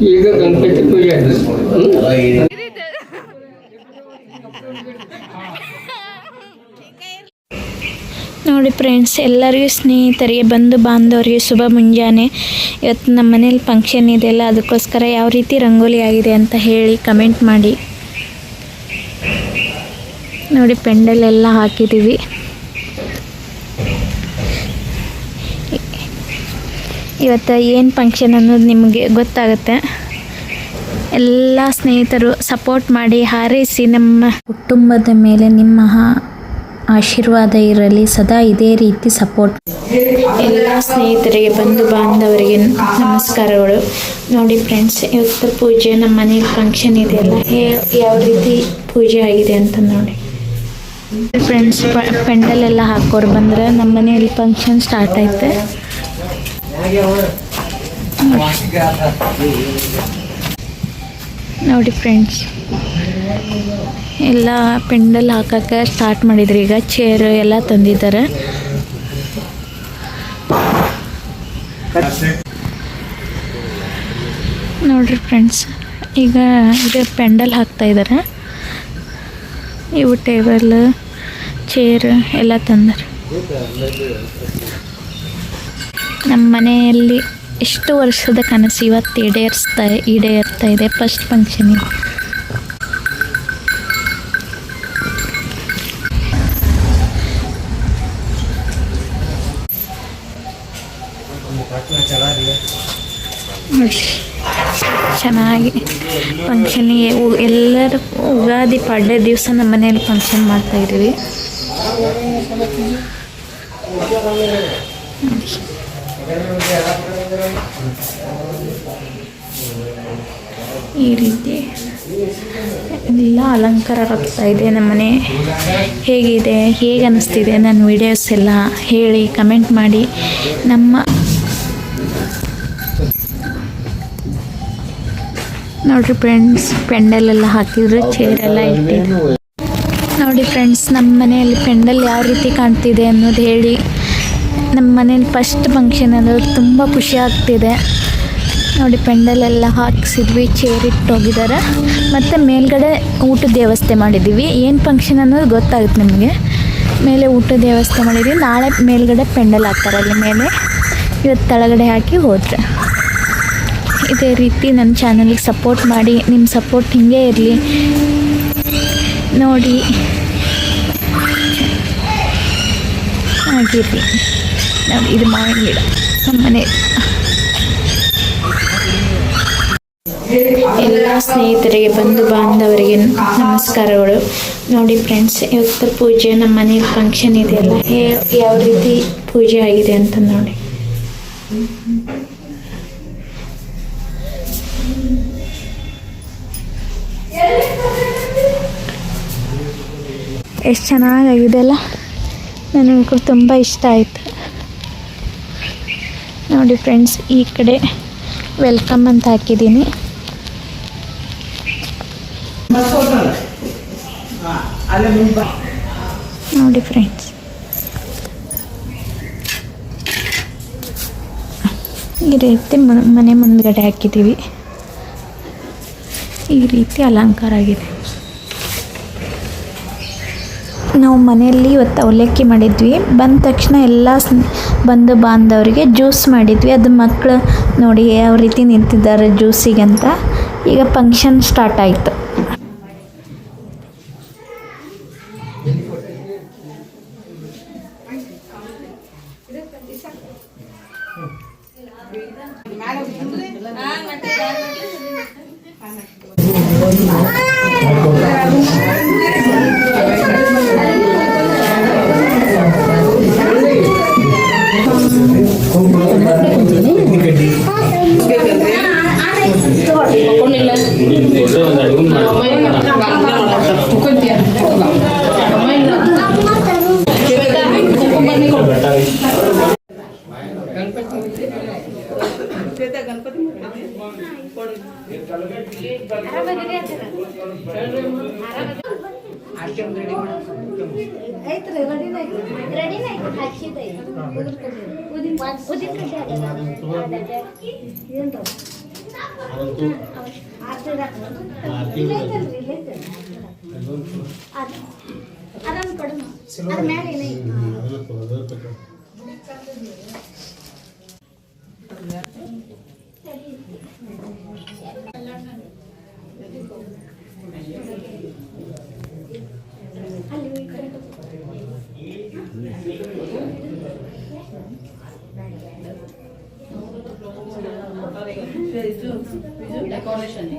ಈಗ ಗಣಪತಿ ಪೂಜೆ ನೋಡಿ ಫ್ರೆಂಡ್ಸ್, ಎಲ್ಲರಿಗೂ ಸ್ನೇಹಿತರಿಗೆ ಬಂಧು ಬಾಂಧವರಿಗೆ ಶುಭ ಮುಂಜಾನೆ. ಇವತ್ತು ನಮ್ಮ ಮನೇಲಿ ಫಂಕ್ಷನ್ ಇದೆಯಲ್ಲ, ಅದಕ್ಕೋಸ್ಕರ ಯಾವ ರೀತಿ ರಂಗೋಲಿ ಆಗಿದೆ ಅಂತ ಹೇಳಿ ಕಮೆಂಟ್ ಮಾಡಿ. ನೋಡಿ ಪೆಂಡಲ್ ಎಲ್ಲ ಹಾಕಿದ್ದೀವಿ. ಇವತ್ತು ಏನು ಫಂಕ್ಷನ್ ಅನ್ನೋದು ನಿಮಗೆ ಗೊತ್ತಾಗುತ್ತೆ. ಎಲ್ಲ ಸ್ನೇಹಿತರು ಸಪೋರ್ಟ್ ಮಾಡಿ, ಹಾರೈಸಿ. ನಮ್ಮ ಕುಟುಂಬದ ಮೇಲೆ ನಿಮ್ಮ ಆಶೀರ್ವಾದ ಇರಲಿ, ಸದಾ ಇದೇ ರೀತಿ ಸಪೋರ್ಟ್. ಎಲ್ಲ ಸ್ನೇಹಿತರಿಗೆ ಬಂಧು ಬಾಂಧವರಿಗೆ ನಮಸ್ಕಾರಗಳು. ನೋಡಿ ಫ್ರೆಂಡ್ಸ್, ಇವತ್ತು ಪೂಜೆ ನಮ್ಮ ಮನೇಲಿ ಫಂಕ್ಷನ್ ಇದೆಯಲ್ಲ, ಯಾವ ರೀತಿ ಪೂಜೆ ಆಗಿದೆ ಅಂತ ನೋಡಿ ಫ್ರೆಂಡ್ಸ್. ಪೆಂಡಲ್ ಎಲ್ಲ ಹಾಕೋರು ಬಂದ್ರೆ ನಮ್ಮ ಮನೆಯಲ್ಲಿ ಫಂಕ್ಷನ್ ಸ್ಟಾರ್ಟ್ ಐತೆ. ನೋಡಿ ಫ್ರೆಂಡ್ಸ್, ಎಲ್ಲ ಪೆಂಡಲ್ ಹಾಕಕ್ಕೆ ಸ್ಟಾರ್ಟ್ ಮಾಡಿದ್ರು. ಈಗ ಚೇರ್ ಎಲ್ಲ ತಂದಿದ್ದಾರೆ. ನೋಡ್ರಿ ಫ್ರೆಂಡ್ಸ್, ಈಗ ಇದು ಪೆಂಡಲ್ ಹಾಕ್ತಾ ಇದ್ದಾರೆ. ಇವು ಟೇಬಲ್, ಚೇರ್ ಎಲ್ಲ ತಂದರು. ನಮ್ಮ ಮನೆಯಲ್ಲಿ ಎಷ್ಟು ವರ್ಷದ ಕನಸು ಇವತ್ತು ಈಡೇರ್ತಾ ಇದೆ. ಫಸ್ಟ್ ಫಂಕ್ಷನ್ ಇದೆ. ಚೆನ್ನಾಗಿ ಫಂಕ್ಷನಿಗೆ ಎಲ್ಲರೂ ಯುಗಾದಿ ಪಾಡ್ಯ ದಿವಸ ನಮ್ಮ ಮನೆಯಲ್ಲಿ ಫಂಕ್ಷನ್ ಮಾಡ್ತಾಯಿದ್ದೀವಿ. ಈ ರೀತಿ ಎಲ್ಲ ಅಲಂಕಾರ ಆಗ್ತಾ ಇದೆ. ನಮ್ಮನೆ ಹೇಗಿದೆ, ಹೇಗೆ ಅನ್ನಿಸ್ತಿದೆ ನನ್ನ ವಿಡಿಯೋಸ್ ಎಲ್ಲ ಹೇಳಿ ಕಮೆಂಟ್ ಮಾಡಿ. ನೋಡಿರಿ ಫ್ರೆಂಡ್ಸ್, ಪೆಂಡಲ್ ಎಲ್ಲ ಹಾಕಿದ್ರು, ಚೇರ್ ಎಲ್ಲ ಇಟ್ಟಿದ್ರು. ನೋಡಿ ಫ್ರೆಂಡ್ಸ್, ನಮ್ಮ ಮನೆಯಲ್ಲಿ ಪೆಂಡಲ್ ಯಾವ ರೀತಿ ಕಾಣ್ತಿದೆ ಅನ್ನೋದು ಹೇಳಿ. ನಮ್ಮ ಮನೇಲಿ ಫಸ್ಟ್ ಫಂಕ್ಷನ್ ಅನ್ನೋದು ತುಂಬ ಖುಷಿ ಆಗ್ತಿದೆ. ನೋಡಿ ಪೆಂಡಲ್ ಎಲ್ಲ ಹಾಕಿಸಿದ್ವಿ, ಚೇರ್ ಇಟ್ಟು ಹೋಗಿದ್ದಾರೆ. ಮತ್ತು ಮೇಲ್ಗಡೆ ಊಟದ ವ್ಯವಸ್ಥೆ ಮಾಡಿದ್ದೀವಿ. ಏನು ಫಂಕ್ಷನ್ ಅನ್ನೋದು ಗೊತ್ತಾಗುತ್ತೆ ನಿಮಗೆ. ಮೇಲೆ ಊಟದ ವ್ಯವಸ್ಥೆ ಮಾಡಿದ್ದೀವಿ. ನಾಳೆ ಮೇಲ್ಗಡೆ ಪೆಂಡಲ್ ಹಾಕ್ತಾರೆ ಅಲ್ಲಿ ಮೇಲೆ. ಇವತ್ತು ಕೆಳಗಡೆ ಹಾಕಿ ಹೋದರೆ. ಇದೇ ರೀತಿ ನನ್ನ ಚಾನಲ್ಗೆ ಸಪೋರ್ಟ್ ಮಾಡಿ. ನಿಮ್ಮ ಸಪೋರ್ಟ್ ಹಿಂಗೆ ಇರಲಿ. ನೋಡಿ ಆಗಿರಲಿ. ನೋಡಿ ಇದು ಮಾವಿನ ಗಿಡ ನಮ್ಮ ಮನೆ. ಎಲ್ಲ ಸ್ನೇಹಿತರಿಗೆ ಬಂಧು ಬಾಂಧವರಿಗೆ ನಮಸ್ಕಾರಗಳು. ನೋಡಿ ಫ್ರೆಂಡ್ಸ್, ಇವತ್ತು ಪೂಜೆ ನಮ್ಮ ಮನೇಲಿ ಫಂಕ್ಷನ್ ಇದೆಯಲ್ಲ, ಯಾವ ರೀತಿ ಪೂಜೆ ಆಗಿದೆ ಅಂತ ನೋಡಿ. ಎಷ್ಟು ಚೆನ್ನಾಗಾಗಿದೆ ಅಲ್ಲ. ನನಗೂ ತುಂಬ ಇಷ್ಟ ಆಯಿತು. ನೋಡಿ ಫ್ರೆಂಡ್ಸ್, ಈ ಕಡೆ ವೆಲ್ಕಮ್ ಅಂತ ಹಾಕಿದ್ದೀನಿ. ನೋಡಿ ಫ್ರೆಂಡ್ಸ್, ಈ ರೀತಿ ಮನೆ ಮುಂದ್ಗಡೆ ಹಾಕಿದ್ದೀವಿ. ಈ ರೀತಿ ಅಲಂಕಾರ ಆಗಿದೆ. ನಾವು ಮನೆಯಲ್ಲಿ ಇವತ್ತು ಅವಲಕ್ಕಿ ಮಾಡಿದ್ವಿ. ಬಂದ ತಕ್ಷಣ ಎಲ್ಲ ಬಂಧು ಬಾಂಧವರಿಗೆ ಜ್ಯೂಸ್ ಮಾಡಿದ್ವಿ. ಅದು ಮಕ್ಕಳು ನೋಡಿ ಯಾವ ರೀತಿ ನಿಂತಿದ್ದಾರೆ ಜ್ಯೂಸಿಗಂತ. ಈಗ ಫಂಕ್ಷನ್ ಸ್ಟಾರ್ಟ್ ಆಯಿತು. ಡೆಕೋರೇಷನ್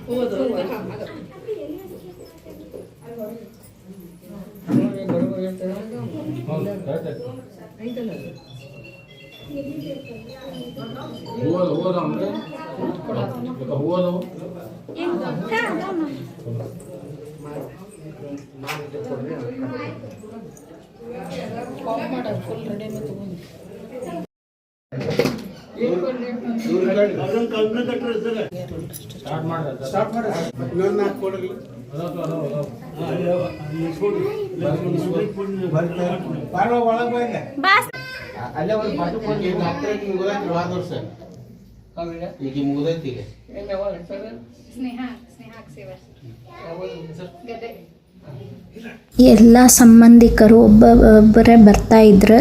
ಫುಲ್ ರೆಡಿ ತಗೊಂಡು ಅಲ್ಲೇ ಒಂದು ಈಗ ಮುಗಿದೈತಿ ಈಗ ಎಲ್ಲ ಸಂಬಂಧಿಕರು ಒಬ್ಬೊಬ್ಬರೇ ಬರ್ತಾ ಇದ್ರು.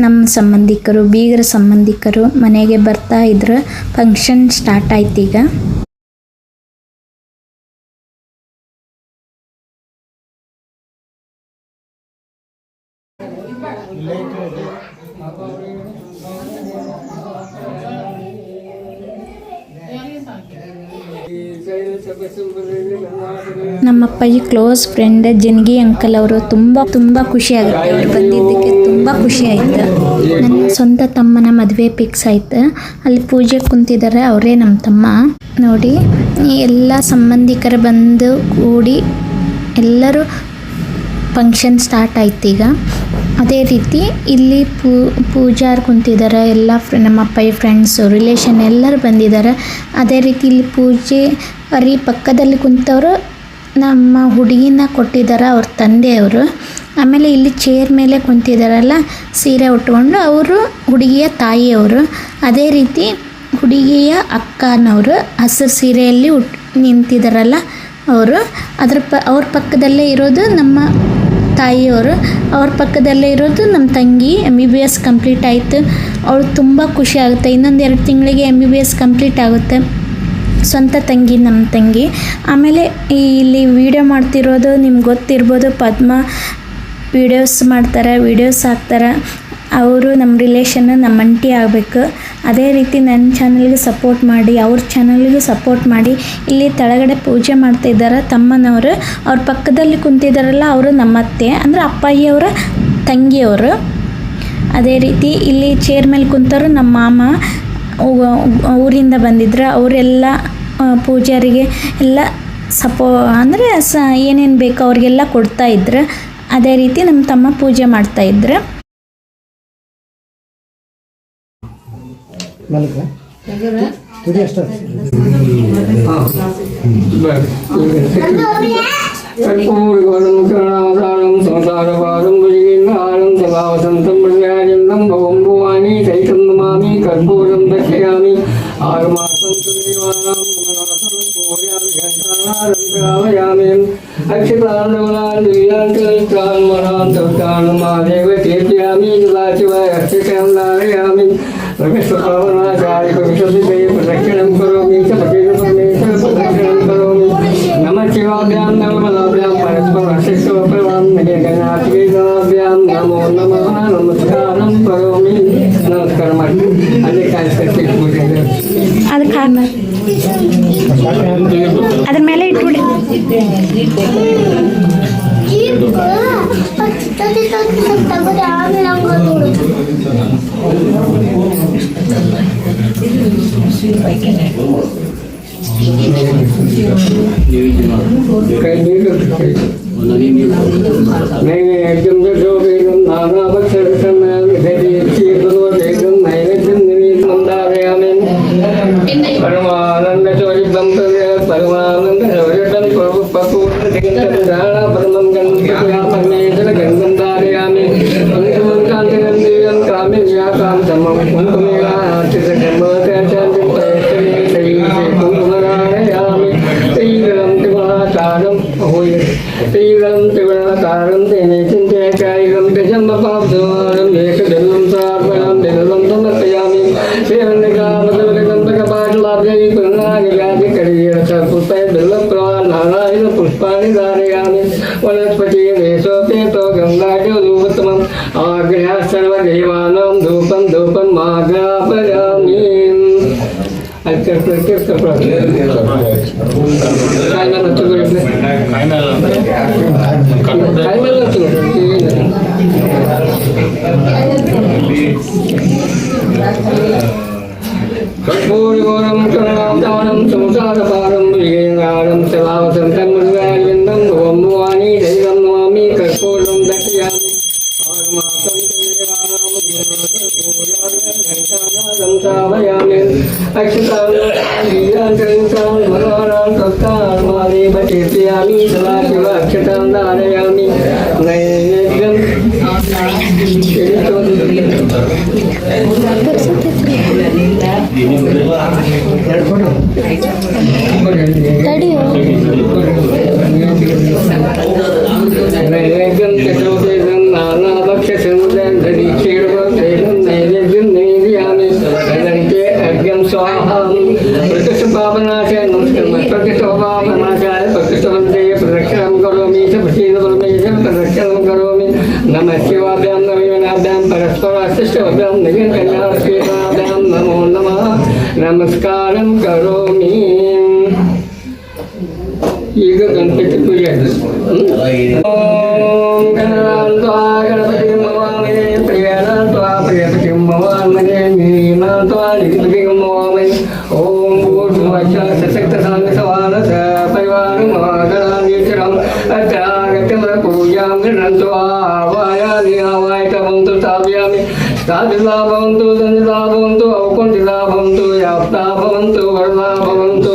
ನಮ್ಮ ಸಂಬಂಧಿಕರು, ಬೀಗರ ಸಂಬಂಧಿಕರು ಮನೆಗೆ ಬರ್ತಾ ಇದ್ರು. ಫಂಕ್ಷನ್ ಸ್ಟಾರ್ಟ್ ಆಯ್ತು ಈಗ. ನಮ್ಮ ಅಪ್ಪಾಜಿ ಕ್ಲೋಸ್ ಫ್ರೆಂಡ್ ಜಿನ್ಗಿ ಅಂಕಲ್ ಅವರು ತುಂಬ ಖುಷಿ ಆಗುತ್ತೆ. ಅವ್ರು ಬಂದಿದ್ದಕ್ಕೆ ತುಂಬ ಖುಷಿ ಆಯ್ತು. ನನ್ನ ಸ್ವಂತ ತಮ್ಮನ ಮದುವೆ ಫಿಕ್ಸ್ ಆಯ್ತು. ಅಲ್ಲಿ ಪೂಜೆ ಕುಂತಿದ್ದಾರೆ, ಅವರೇ ನಮ್ಮ ತಮ್ಮ. ನೋಡಿ, ಎಲ್ಲ ಸಂಬಂಧಿಕರು ಬಂದು ಕೂಡಿ ಎಲ್ಲರೂ ಫಂಕ್ಷನ್ ಸ್ಟಾರ್ಟ್ ಆಯ್ತು ಈಗ. ಅದೇ ರೀತಿ ಇಲ್ಲಿ ಪೂಜಾರು ಕುಂತಿದ್ದಾರೆ. ಎಲ್ಲ ನಮ್ಮ ಅಪ್ಪಾಯಿ ಫ್ರೆಂಡ್ಸು, ರಿಲೇಷನ್ ಎಲ್ಲರೂ ಬಂದಿದ್ದಾರೆ. ಅದೇ ರೀತಿ ಇಲ್ಲಿ ಪೂಜೆ ಪಕ್ಕದಲ್ಲಿ ಕುಂತವರು ನಮ್ಮ ಹುಡುಗಿನ ಕೊಟ್ಟಿದ್ದಾರೆ, ಅವ್ರ ತಂದೆಯವರು. ಆಮೇಲೆ ಇಲ್ಲಿ ಚೇರ್ ಮೇಲೆ ಕುಂತಿದ್ದಾರಲ್ಲ, ಸೀರೆ ಉಟ್ಕೊಂಡು, ಅವರು ಹುಡುಗಿಯ ತಾಯಿಯವರು. ಅದೇ ರೀತಿ ಹುಡುಗಿಯ ಅಕ್ಕನವರು ಹಸಿರು ಸೀರೆಯಲ್ಲಿ ನಿಂತಿದ್ದಾರಲ್ಲ ಅವರು. ಅವ್ರ ಪಕ್ಕದಲ್ಲೇ ಇರೋದು ನಮ್ಮ ತಾಯಿಯವರು. ಅವ್ರ ಪಕ್ಕದಲ್ಲೇ ಇರೋದು ನಮ್ಮ ತಂಗಿ. MBBS ಕಂಪ್ಲೀಟ್ ಆಯಿತು. ಅವಳು ತುಂಬ ಖುಷಿ ಆಗುತ್ತೆ. ಇನ್ನೊಂದು 2 ತಿಂಗಳಿಗೆ MBBS ಕಂಪ್ಲೀಟ್ ಆಗುತ್ತೆ. ಸ್ವಂತ ತಂಗಿ, ನಮ್ಮ ತಂಗಿ. ಆಮೇಲೆ ಇಲ್ಲಿ ವಿಡಿಯೋ ಮಾಡ್ತಿರೋದು ನಿಮ್ಗೆ ಗೊತ್ತಿರ್ಬೋದು, ಪದ್ಮ ವೀಡಿಯೋಸ್ ಮಾಡ್ತಾರೆ, ವೀಡಿಯೋಸ್ ಹಾಕ್ತಾರೆ. ಅವರು ನಮ್ಮ ರಿಲೇಷನ್, ನಮ್ಮ ಅಂಟಿ ಆಗಬೇಕು. ಅದೇ ರೀತಿ ನನ್ನ ಚಾನಲ್ಗೆ ಸಪೋರ್ಟ್ ಮಾಡಿ, ಅವ್ರ ಚಾನಲ್ಗೂ ಸಪೋರ್ಟ್ ಮಾಡಿ. ಇಲ್ಲಿ ಕೆಳಗಡೆ ಪೂಜೆ ಮಾಡ್ತಾಯಿದ್ದಾರೆ ತಮ್ಮನವರು. ಅವ್ರ ಪಕ್ಕದಲ್ಲಿ ಕುಂತಿದ್ದಾರಲ್ಲ, ಅವರು ನಮ್ಮ ಅತ್ತೆ, ಅಂದರೆ ಅಪ್ಪಾಜಿಯವರ ತಂಗಿಯವರು. ಅದೇ ರೀತಿ ಇಲ್ಲಿ ಚೇರ್ ಮೇಲೆ ಕುಂತವರು ನಮ್ಮ ಮಾಮ, ಊರಿಂದ ಬಂದಿದ್ರು. ಅವರೆಲ್ಲ ಪೂಜಾರಿಗೆ ಎಲ್ಲ ಅಂದರೆ ಏನೇನು ಬೇಕೋ ಅವ್ರಿಗೆಲ್ಲ ಕೊಡ್ತಾಯಿದ್ರು. ಅದೇ ರೀತಿ ನಮ್ಮ ತಮ್ಮ ಪೂಜೆ ಮಾಡ್ತಾಯಿದ್ರು. कर्पूरं दर्शयामि आगमासं श्रावयामि अक्षतान् दिव्यान् मनान् महादेव कीर्तयामि शिवाय अक्षतां धारयामि रमेश्वरनाचार्य विशुद्धि प्रदक्षिणं करोमि च पतिरमेश्वर प्रदक्षिणं करोमि नमः शिवाभ्यां नमः परस्परं शिष्टोपरं गणाभ्यां नमो नमः नमस्कारं करोमि. नमस्कार ಮಾಡಿ ಅದೇ ಕಾಣಿಸ್ತಾರೆ ಅದಕ್ಕೆ ಅದ್ರ ಮೇಲೆ ಇಟ್ಬಿಡಿ. ಕೈ ನೀರು नैवेद्यं दशोपेदं नानाभक्षरसं नैवेद्यं नैवेद्यं धारयामि परमानन्दचोरितं परमानन्दचोरितं परमं गन्धं धारयामि काम्यं कां समं कुङ्कुमेव त्रिगुणं त्रिगुणाकारं तेने चिन्तयकायिकं दशम्बपाब्धमानं एकजन्मं सार्वं विदलं समर्पयामि श्रीवन्दिकामधुरकम्पकपाटलाभ्यै पुनरागयादिकरीयरसपुष्पै बिल्वप्रवाहनारायण पुष्पाणि धारयामि वनस्पतिरेशोपेतो गङ्गाजो धूपतमम् आग्रह सर्वदेवानां धूपं धूपं आग्रापयामि कर्पूरगौरं करुणावतारं संसारपारं विजयगारं सदावसन्तं मृगारविन्दं ओं भवानी दैवं नमामि कर्पूरं दर्शयामि आगमातं देवानां घण्टानादं श्रावयामि अक्षतां मनोहरां तत्कालमादेव कीर्तयामि सदाशिव अक्षतां धारयामि नैवेद्यं ತಡಿಯೋ नैवेद्यं चतुर्वेदं नानाभक्ष्यसमुदं दधीक्षीर्वं तेनं नैवेद्यं निवेदयामि तदन्ते अर्घ्यं स्वाहा प्रकृष्टपापनाशाय प्रकृष्टपापनाशाय प्रकृष्टवन्ते प्रदक्षिणं करोमि च प्रसीदपरमेश्वर प्रदक्षिणं करोमि नमः शिवाभ्यां नमोनाभ्यां परस्पराशिष्टभ्यां निगमकल्याणश्रीताभ्यां नमो नमः नमस्कारं करोमि ಈಗ ಗಣಪತಿ ಪೂಜೆ ಓಂ ಗಣನಾಥಾ ಗಣಪತಿ ಮವಾಮೇ ಪ್ರಿಯನಾಥಾ ಪ್ರಿಯಪತಿ ಮವಾಮೇ ನೀನಾಥಾ ನಿಧಿಪತಿ ಮವಾಮೇ ಓಂ ಭೂರ್ಭುವಃ ಸಶಕ್ತ ಸಾಂಗ ಸವಾನಸ ಪರಿವಾರ ಮಹಾಗಣಾಧೀಶರಂ ಅತ್ಯಾಗತ್ಯಮ ಪೂಜಾಂ ಗೃಹಂತು ಆವಾಯಾಮಿ ಆವಾಯಿತವಂತು ಸ್ಥಾಪಯಾಮಿ ಸ್ಥಾಪಿತಾ ಭವಂತು ಸಂಜಿತಾ ಭವಂತು ಔಕುಂಠಿತಾ ಭವಂತು ಯಾಪ್ತಾ ಭವಂತು ವರದಾ ಭವಂತು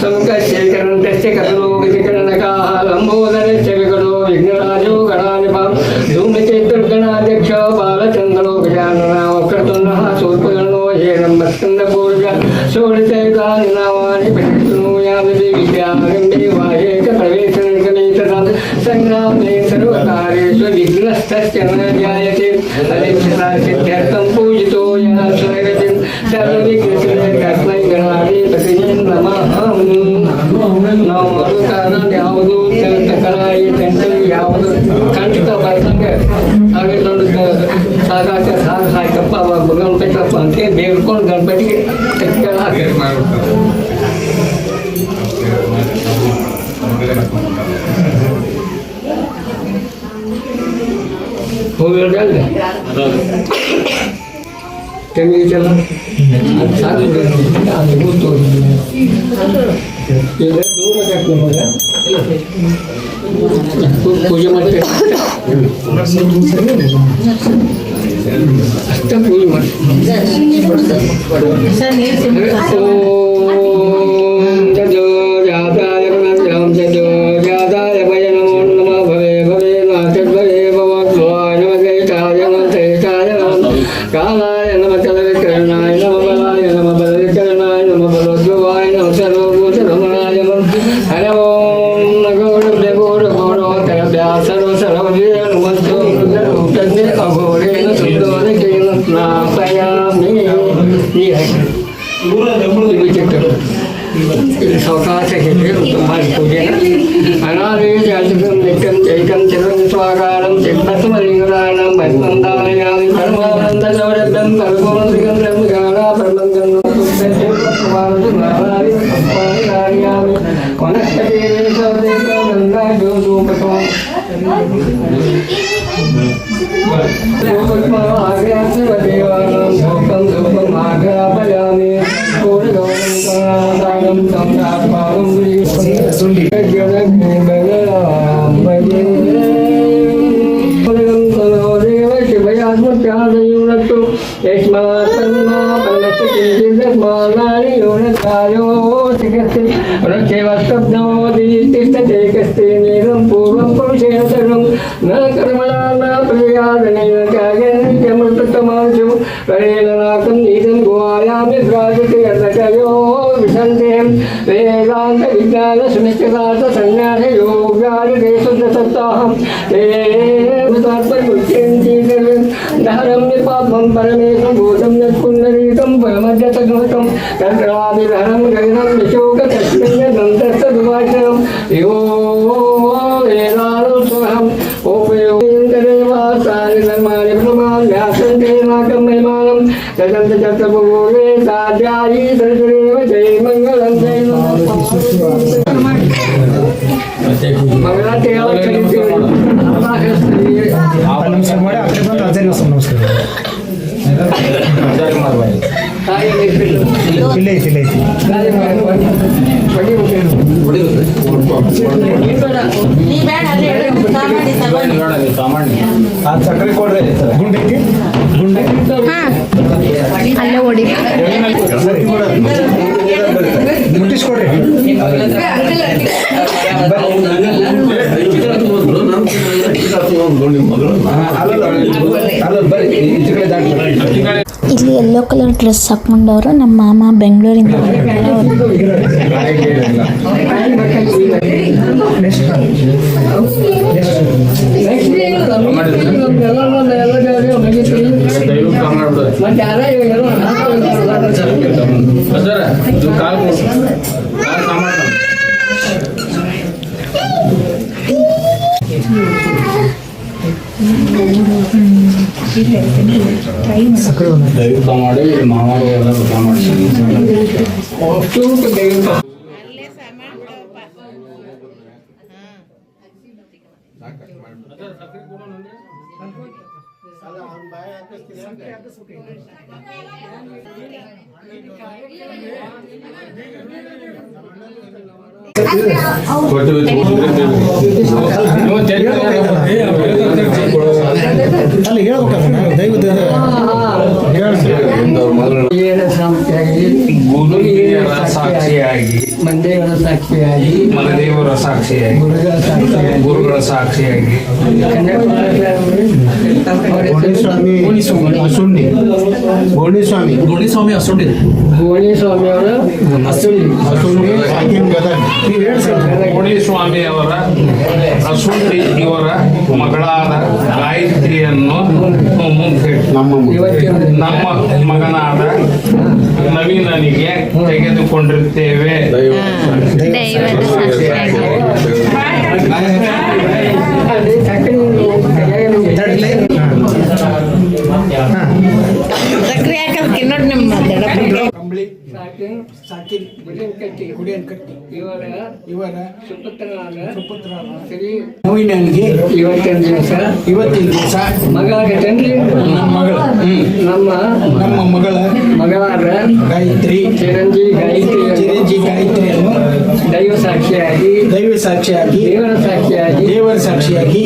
संकर्षेकरण तस्य करो विकरणकाः लंबोदरस्य विकटो विघ्नराजो गणाधिपः धूमकेतुर्गणाध्यक्ष बालचन्द्रो गजाननः वक्रतुण्डः शूर्पकर्णो हेरम्बस्कन्दपूर्वज षोडशैतानि नामानि पठितुनुयामि विद्यागम्भे वायेकप्रवेशनिर्गमेतदां सङ्ग्रामे सर्वकार्येषु विघ्नस्तस्य न जायते अनिच्छतासिद्ध्यर्थं पूजितो यः स्वैरतिं सर्वविघ्नस्मै गणाधिपतये नमः ನಾವು ಮರುಕಾರಣ ಯಾವುದು ಕಲಾಯಿ ಟೆಂಟಲ್ ಯಾವುದು ಖಂಡಿತ ಬರ್ತಂಗೆ ಹಾಗೆ ದೊಡ್ಡ ಸಾಕಾಕ ಸಾಕು ಸಾಕಪ್ಪ ಗಣಪತಿಯಪ್ಪ ಅಂತ ಬೇಡ್ಕೊಂಡು ಗಣಪತಿಗೆ ತೆಕ್ಕೆಲ್ಲ ಹಾಕಿ ಹೋಗಿಲ್ಲ ತೆಂಗಿನ ಚೆಲ್ಲ ಸಾಕು ಅದು ಗೊತ್ತು ಈಗ ದೂರ ಕಟ್ಟ ನಮಗೆ ಪೂಜೆ ಮಾಡ್ತೇವೆ ಅಷ್ಟ ಪೂಜೆ ಮಾಡಿ ಓಂ ಜಜೋ ಜಾತಾಯ ರಾಮ ಜಜೋ ಜಾತಾಯ ಭಯ ನಮೋ ನಮ ಭವೇ ಭವೇ ನಾಥದ್ವಯೇ ಭವದ್ವಾಯ ನಮ ಗೈತಾಯ ನಮ ತೈತಾಯ ನಮ ಕಾಲಾಯ ನಮ ಚಲವಿಕರಣಾಯ ನಮ ಬಲಾಯ ನಮ ಬಲವಿಕರಣಾಯ ನಮ ಬಲೋದ್ಭವಾಯ ನಮ ಸರ್ವಭೂತ ರಮಣಾಯ ನಮ ಹರ ಓಂ ನಗೋಢ ಗೌಡ ಗೌರವತರ ವ್ಯಾಸರ್ವ ಸರ್ವವೀರ ನಮಸ್ತು ರೂಪಜ್ಞೆ ಅಘೋರೇಣ ಸುಂದೋದಕೇನ ಸ್ನಾಪಯಾಮಿ सौकाश तुम्हारी पूजे अनादि जातकं नित्यं चैकं चिरं स्वाकारं चित्तस्मलिङ्गदानं भस्मन्दारयामि परमानन्दसौरभ्यं परमोऽधिकं ब्रह्मगाना परमङ्गं नारायणार्यामि वनस्पतिरेशोदेकं गङ्गाजोधूपको देवानां धूपं धूपम् आघ्रापयामि पूर्णगौरं करुणादानं संसारपारं शिवयात्मत्यादयुनक्तु यस्मात् तन्मा पन्नस्य किञ्चिदस्मानानि योनकायो शिखस्ति रक्षेवस्तब्धो दितिष्ठते कस्ते नीरं पूर्वं पुरुषेण सर्वं न कर्मणा न प्रयादनेन कार्यनित्यमृतमांशु करेण नाकं नीतं गुहायामि भ्राजते अर्धकयो विशन्ते वेदांत विज्ञान सुनिश्चितार्थ संन्यास योगादि देशुद्ध सत्ताहं धरम निपापं परमेशं भूतं यत्पुण्डरीकं परमज्जतघोतं तत्राभिधरं गगनं विशोक तस्मिन् दन्तस्तदुवाचनं यो वेदानुत्तमम् उपयोगेन्द्रदेवासानि धर्माणि प्रमान् व्यासन्ते नाकं महिमानं तदन्तचत्रभूरे साध्यायी सर्वदेव जय मङ्गलं जय मंगलाते नमस्कार ಮಾಡಿ ಅಕ್ಕಡೆ ಬಂದು ಆಚಾರ್ಯ ನಮಸ್ಕಾರ ಇಲ್ಲ ಐತಿ ಸಕ್ಕರೆ ಕೊಡ್ರಿ ಗುಂಡೈತಿ ಅಲ್ಲೇ ಹೊಡಿ ಮುಟ್ಟಿಸ್ಕೊಡ್ರಿ ಇಲ್ಲಿ ಯೆಲ್ಲೋ ಕಲರ್ ಡ್ರೆಸ್ ಹಾಕೊಂಡವರು ನಮ್ಮ ಮಾಮ ಬೆಂಗಳೂರಿಂದ ದೈವಿಕ ಮಾಡಿ ಮಾಮಾರು ಎಲ್ಲ ಊಟ ಮಾಡಿ ಅಲ್ಲಿ ಹೇಳ್ಬೇಕಲ್ಲ ದೈವದ ಗುರುಹಿರಿಯರ ಸಾಕ್ಷಿಯಾಗಿ ಮಂದೇವರ ಸಾಕ್ಷಿಯಾಗಿ ಮಲದೇವರ ಸಾಕ್ಷಿಯಾಗಿ ಗುರುಗಳ ಸಾಕ್ಷಿಯಾಗಿ ಗೋಣಿಸ್ವಾಮಿ ಅಸುಂಡಿ ಗೋಣಿಸ್ವಾಮಿಯವರ ಗೋಣಿಸ್ವಾಮಿ ಅವರ ಅಸುಂಡಿ ಇವರ ಮಗಳಾದ ಗಾಯತ್ರಿಯನ್ನು ನಮ್ಮ ಮಗನಾದ ನವೀನನಿಗೆ ತೆಗೆದುಕೊಂಡಿರುತ್ತೇವೆ. ಇವರ ಸುಪುತ್ರನಾದ ಶ್ರೀ ನವೀನನಿಗೆ ಇವತ್ತಿನ ದಿವಸ ಮಗ ಆಗತ್ತೇನ್ರಿ ನಮ್ಮ ಮಗಳಾದ ಗಾಯತ್ರಿ ಚಿರಂಜೀವಿ ಗಾಯತ್ರಿಯನ್ನು ದೈವ ಸಾಕ್ಷಿಯಾಗಿ ದೇವರ ಸಾಕ್ಷಿಯಾಗಿ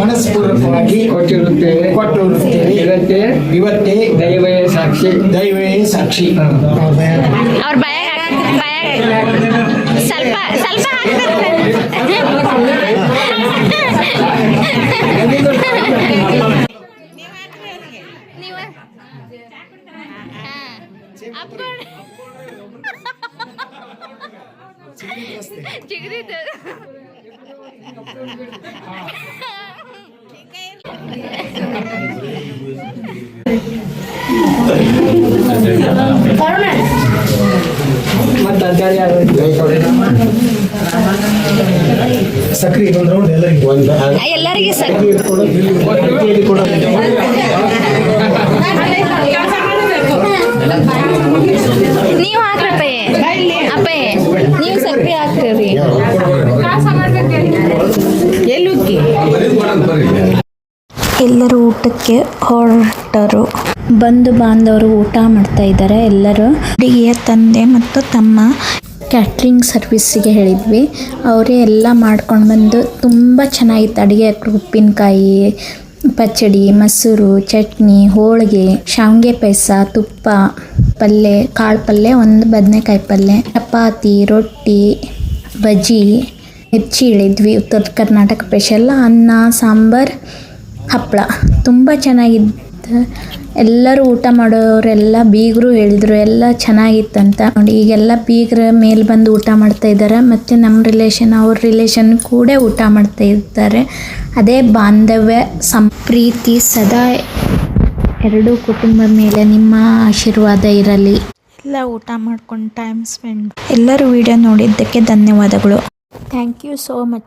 ಮನಸ್ಪೂರ್ವಕವಾಗಿ ಕೊಟ್ಟಿರುತ್ತೇವೆ ಇವತ್ತೇ ದೈವೇ ಸಾಕ್ಷಿ ಅವ್ರ ಸ್ವಲ್ಪ ಸಕ್ರಿ ಒಂದು ರೌಂಡ್ ಎಲ್ಲರಿಗೆ ಸಕ್ರಿ ನೀವು ಹಾಕ್ರಪ್ಪಯ್ಯ ಅಪ್ಪಯ್ಯ ನೀವು ಸಕ್ರಿ ಹಾಕ್ರಿ ಎಲ್ಲರೂ ಊಟಕ್ಕೆ ಹೊರಟರು. ಬಂಧು ಬಾಂಧವರು ಊಟ ಮಾಡ್ತಾ ಇದ್ದಾರೆ. ಎಲ್ಲರೂ ಹುಡುಗಿಯ ತಂದೆ ಮತ್ತು ತಮ್ಮ ಕ್ಯಾಟ್ರಿಂಗ್ ಸರ್ವಿಸ್ಸಿಗೆ ಹೇಳಿದ್ವಿ. ಅವರೇ ಎಲ್ಲ ಮಾಡ್ಕೊಂಡು ಬಂದು ತುಂಬ ಚೆನ್ನಾಗಿತ್ತು ಅಡುಗೆ. ಉಪ್ಪಿನಕಾಯಿ, ಪಚ್ಚಡಿ, ಮೊಸರು, ಚಟ್ನಿ, ಹೋಳಿಗೆ, ಶಾವಿಗೆ ಪಾಯಸ, ತುಪ್ಪ, ಪಲ್ಯ, ಕಾಳು ಪಲ್ಯ, ಒಂದು ಬದನೆಕಾಯಿ ಪಲ್ಯ, ಚಪಾತಿ, ರೊಟ್ಟಿ, ಬಜ್ಜಿ, ಮಿರ್ಚಿ ಹೇಳಿದ್ವಿ. ಉತ್ತರ ಕರ್ನಾಟಕ ಸ್ಪೆಷಲ್ ಅನ್ನ, ಸಾಂಬಾರು, ಹಪ್ಪಳ ತುಂಬ ಚೆನ್ನಾಗಿತ್ತು. ಎಲ್ಲರೂ ಊಟ ಮಾಡೋರೆಲ್ಲ ಬೀಗರು ಹೇಳಿದರು ಎಲ್ಲ ಚೆನ್ನಾಗಿತ್ತಂತ. ನೋಡಿ ಈಗೆಲ್ಲ ಬೀಗರ ಮೇಲೆ ಬಂದು ಊಟ ಮಾಡ್ತಾ ಇದ್ದಾರೆ, ಮತ್ತು ನಮ್ಮ ರಿಲೇಷನ್ ಅವ್ರ ರಿಲೇಷನ್ ಕೂಡ ಊಟ ಮಾಡ್ತಾ ಇದ್ದಾರೆ. ಅದೇ ಬಾಂಧವ್ಯ ಪ್ರೀತಿ ಸದಾ ಎರಡೂ ಕುಟುಂಬದ ಮೇಲೆ ನಿಮ್ಮ ಆಶೀರ್ವಾದ ಇರಲಿ. ಎಲ್ಲ ಊಟ ಮಾಡ್ಕೊಂಡು ಟೈಮ್ ಸ್ಪೆಂಡ್. ಎಲ್ಲರೂ ವಿಡಿಯೋ ನೋಡಿದ್ದಕ್ಕೆ ಧನ್ಯವಾದಗಳು. Thank you so much.